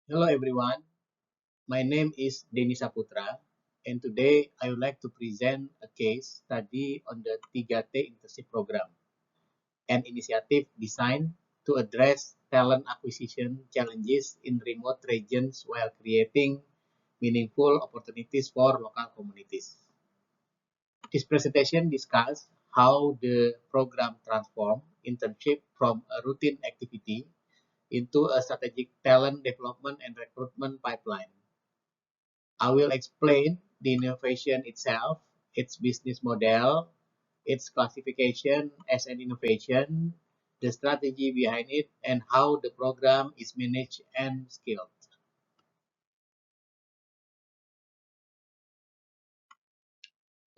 Hello everyone, my name is Denny Saputra and today I would like to present a case study on the 3T Internship Program, an initiative designed to address talent acquisition challenges in remote regions while creating meaningful opportunities for local communities. This presentation discusses how the program transformed internship from a routine activity into a strategic talent development and recruitment pipeline. I will explain the innovation itself, its business model, its classification as an innovation, the strategy behind it, and how the program is managed and scaled.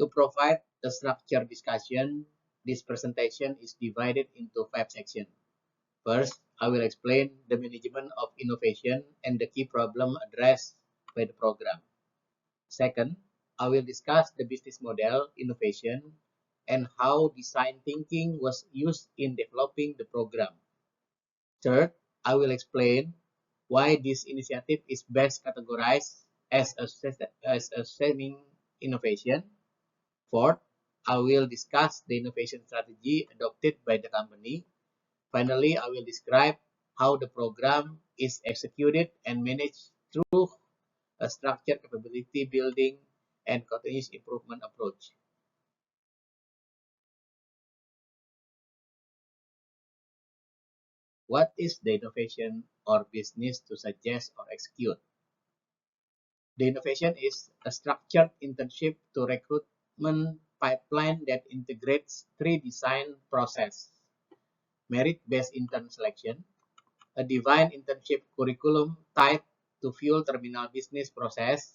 To provide a structured discussion, this presentation is divided into 5 sections. First, I will explain the management of innovation and the key problem addressed by the program. Second, I will discuss the business model innovation and how design thinking was used in developing the program. Third, I will explain why this initiative is best categorized as a saving innovation. Fourth, I will discuss the innovation strategy adopted by the company. Finally, I will describe how the program is executed and managed through a structured capability building and continuous improvement approach. What is the innovation or business to suggest or execute? The innovation is a structured internship to recruitment pipeline that integrates 3 design process: merit-based intern selection, a defined internship curriculum tied to fuel terminal business process,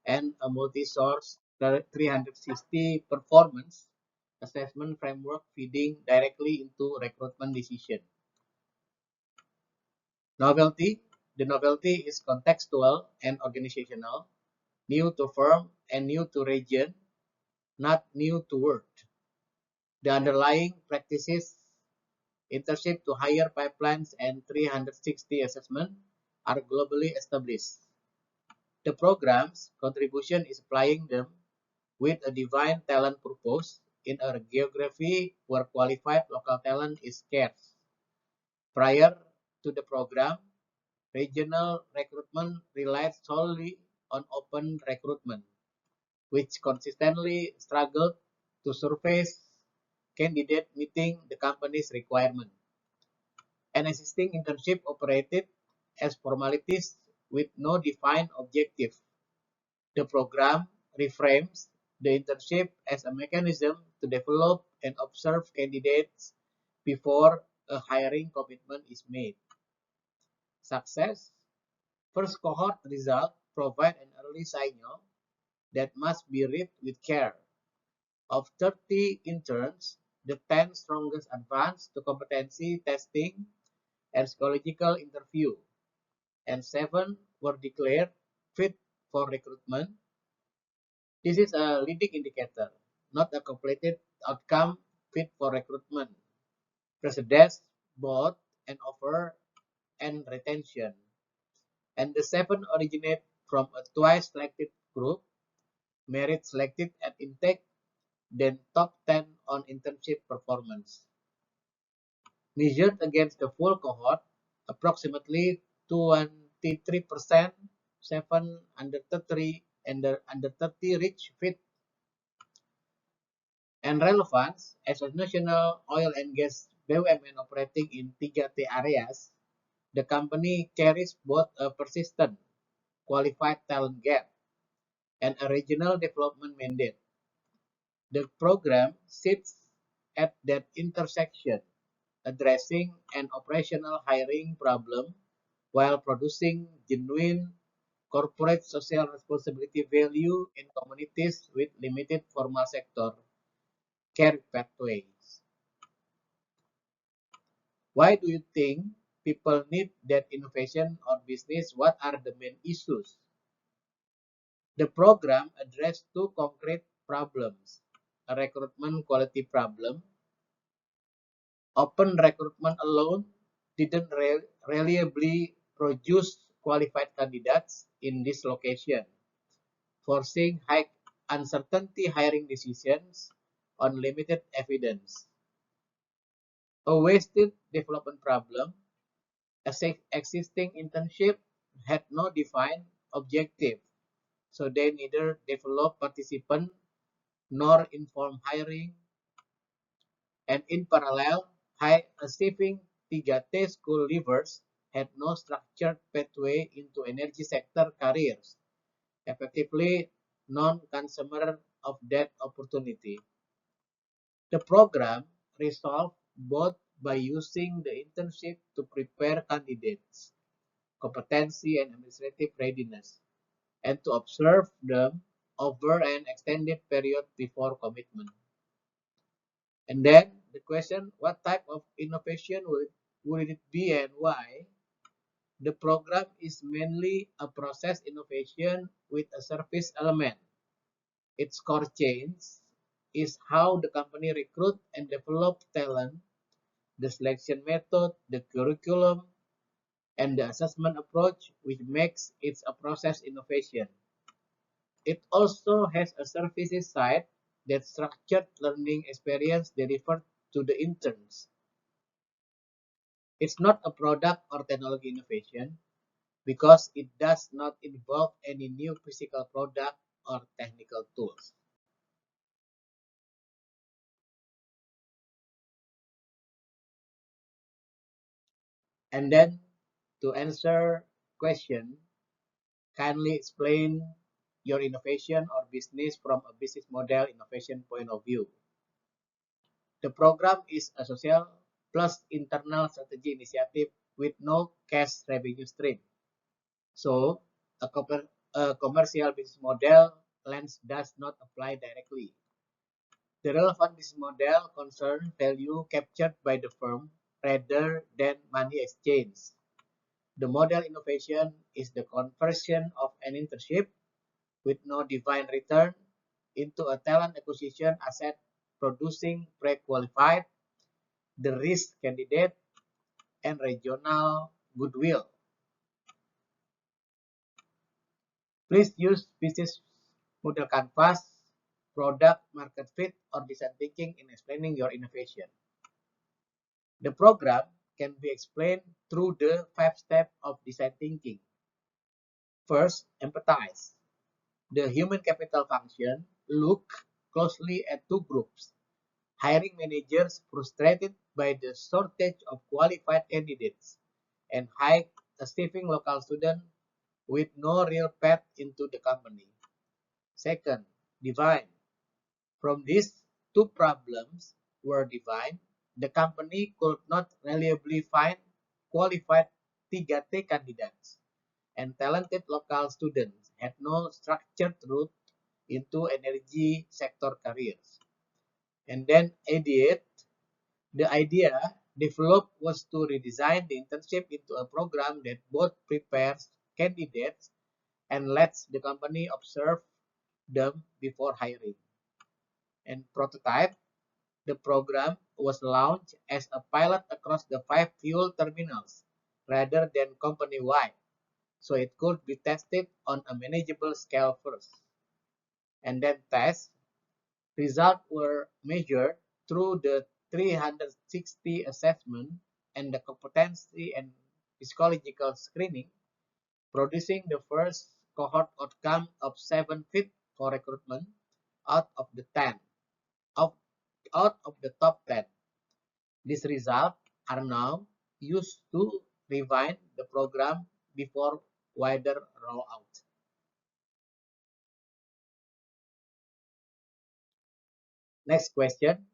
and a multi-source 360 performance assessment framework feeding directly into recruitment decision. Novelty. The novelty is contextual and organizational, new to firm and new to region, not new to word. The underlying practices, internship to hire pipelines and 360 assessment are globally established. The program's contribution is applying them with a defined talent purpose in a geography where qualified local talent is scarce. Prior to the program, regional recruitment relied solely on open recruitment, which consistently struggled to surface candidates meeting the company's requirement. An existing internship operated as formalities with no defined objective. The program reframes the internship as a mechanism to develop and observe candidates before a hiring commitment is made. Success. First cohort results provide an early signal that must be read with care. Of 30 interns, the 10 strongest advanced to competency testing and psychological interview, and 7 were declared fit for recruitment. This is a leading indicator, not a completed outcome fit for recruitment. Precedes both an offer and retention, and the 7 originate from a twice selected group, merit selected at intake, then top 10 on internship performance. Measured against the full cohort, approximately 23%, 7 under 30 and under 30 reach fit and relevance as a national oil and gas BUMN operating in 3T areas. The company carries both a persistent qualified talent gap and a regional development mandate. The program sits at that intersection, addressing an operational hiring problem while producing genuine corporate social responsibility value in communities with limited formal sector care pathways. Why do you think people need that innovation or business? What are the main issues? The program addressed 2 concrete problems: a recruitment quality problem. Open recruitment alone didn't reliably produce qualified candidates in this location, forcing high uncertainty hiring decisions on limited evidence. A wasted development problem. Existing internship had no defined objective, so they neither develop participant nor inform hiring, and in parallel, high-achieving 3T school leavers had no structured pathway into energy sector careers, effectively non-consumer of that opportunity. The program resolved both by using the internship to prepare candidates, competency and administrative readiness, and to observe them over an extended period before commitment. And then the question, what type of innovation would it be and why? The program is mainly a process innovation with a service element. Its core change is how the company recruit and develop talent, the selection method, the curriculum, and the assessment approach, which makes it a process innovation. It also has a services side that structured learning experience delivered to the interns. It's not a product or technology innovation because it does not involve any new physical product or technical tools. And then to answer question, kindly explain your innovation or business from a business model innovation point of view. The program is a social plus internal strategy initiative with no cash revenue stream. So a commercial business model lens does not apply directly. The relevant business model concerns value captured by the firm rather than money exchange. The model innovation is the conversion of an internship with no defined return into a talent acquisition asset producing pre-qualified, the risk candidate, and regional goodwill. Please use business model canvas, product market fit, or design thinking in explaining your innovation. The program can be explained through the 5 steps of design thinking. First, empathize. The human capital function look closely at two groups. Hiring managers frustrated by the shortage of qualified candidates and high-achieving local students with no real path into the company. Second, divine. From these two problems were defined, the company could not reliably find qualified 3T candidates, and talented local students had no structured route into energy sector careers. And then ideate, the idea developed was to redesign the internship into a program that both prepares candidates and lets the company observe them before hiring. And prototype, the program was launched as a pilot across the 5 fuel terminals rather than company-wide, so it could be tested on a manageable scale first. And then test results were measured through the 360 assessment and the competency and psychological screening, producing the first cohort outcome of 7 fit for recruitment out of the 10, out, out of the top 10. These results are now used to refine the program before wider rollout. Next question.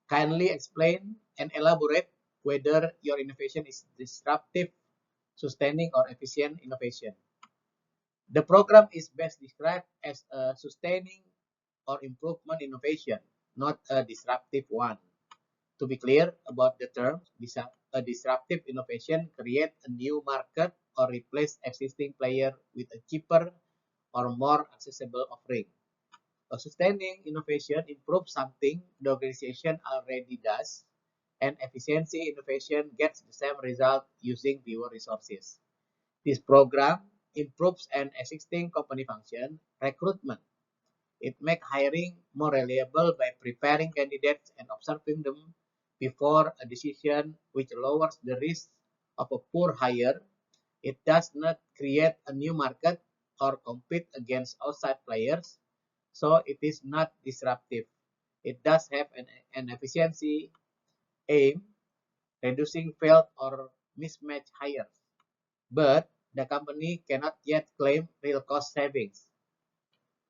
Kindly explain and elaborate whether your innovation is disruptive, sustaining, or efficient innovation. The program is best described as a sustaining or improvement innovation, not a disruptive one. To be clear about the term, a disruptive innovation creates a new market or replace existing player with a cheaper or more accessible offering. A sustaining innovation improves something the organization already does, and efficiency innovation gets the same result using fewer resources. This program improves an existing company function, recruitment. It makes hiring more reliable by preparing candidates and observing them before a decision, which lowers the risk of a poor hire. It does not create a new market or compete against outside players, so it is not disruptive. It does have an efficiency aim, reducing failed or mismatched hires, but the company cannot yet claim real cost savings.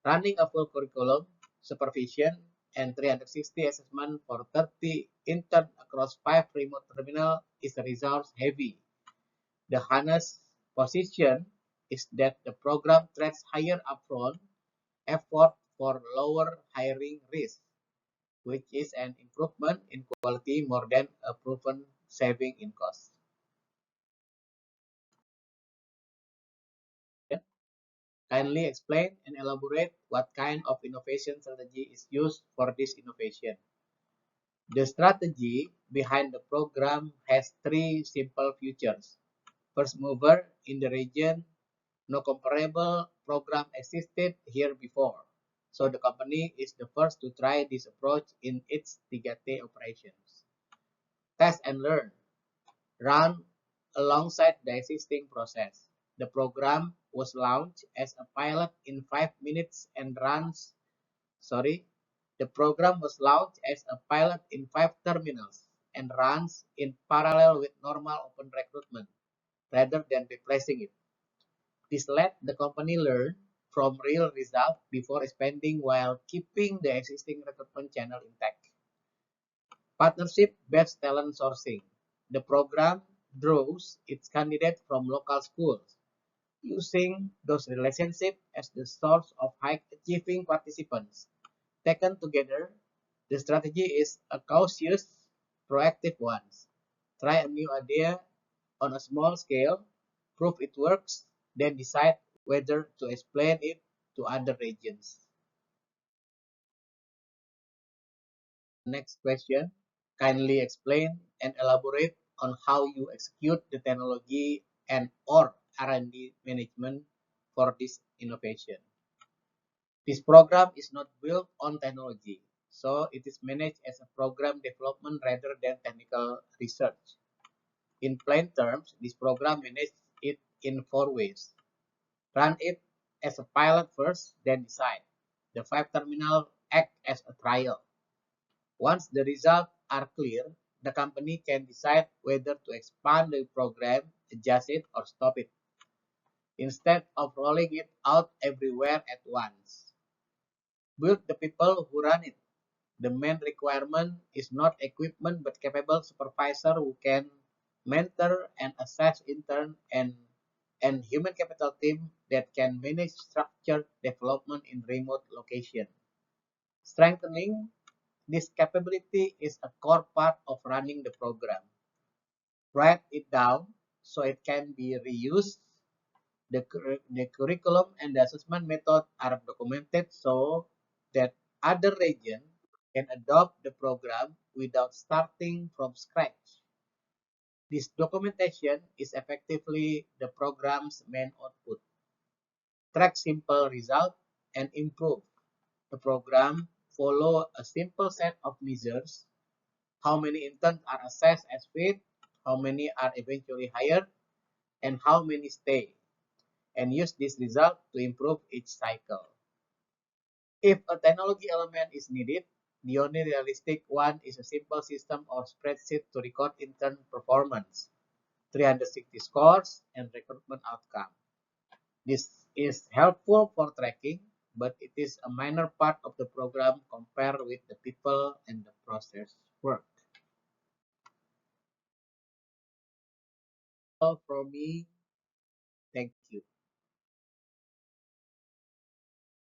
Running a full curriculum, supervision, and 360 assessment for 30 interns across 5 remote terminals is resource heavy. The honest position is that the program trades higher upfront effort for lower hiring risk, which is an improvement in quality more than a proven saving in cost. Kindly explain and elaborate what kind of innovation strategy is used for this innovation. The strategy behind the program has three simple features. First mover in the region, no comparable program existed here before. So the company is the first to try this approach in its 3T operations. Test and learn. Run alongside the existing process. The program was launched as a pilot in 5 minutes and runs, sorry, the program was launched as a pilot in 5 terminals and runs in parallel with normal open recruitment rather than replacing it. This let the company learn from real results before expanding while keeping the existing recruitment channel intact. Partnership-based talent sourcing. The program draws its candidates from local schools, using those relationships as the source of high-achieving participants. Taken together, the strategy is a cautious, proactive one. Try a new idea on a small scale, prove it works, then decide whether to explain it to other regions. Next question. Kindly explain and elaborate on how you execute the technology and or R&D management for this innovation. This program is not built on technology, so it is managed as a program development rather than technical research. In plain terms, this program manages it in 4 ways. Run it as a pilot first, then decide. The 5 terminals act as a trial. Once the results are clear, the company can decide whether to expand the program, adjust it, or stop it, instead of rolling it out everywhere at once. Build the people who run it. The main requirement is not equipment but capable supervisor who can mentor and assess intern and human capital team that can manage structured development in remote location. Strengthening this capability is a core part of running the program. Write it down so it can be reused. The curriculum and the assessment method are documented so that other regions can adopt the program without starting from scratch. This documentation is effectively the program's main output. Track simple results and improve. The program follow a simple set of measures: how many interns are assessed as fit, how many are eventually hired, and how many stay, and use this result to improve each cycle. If a technology element is needed, the only realistic one is a simple system or spreadsheet to record intern performance, 360 scores, and recruitment outcome. This is helpful for tracking, but it is a minor part of the program compared with the people and the process work. All from me, thank you.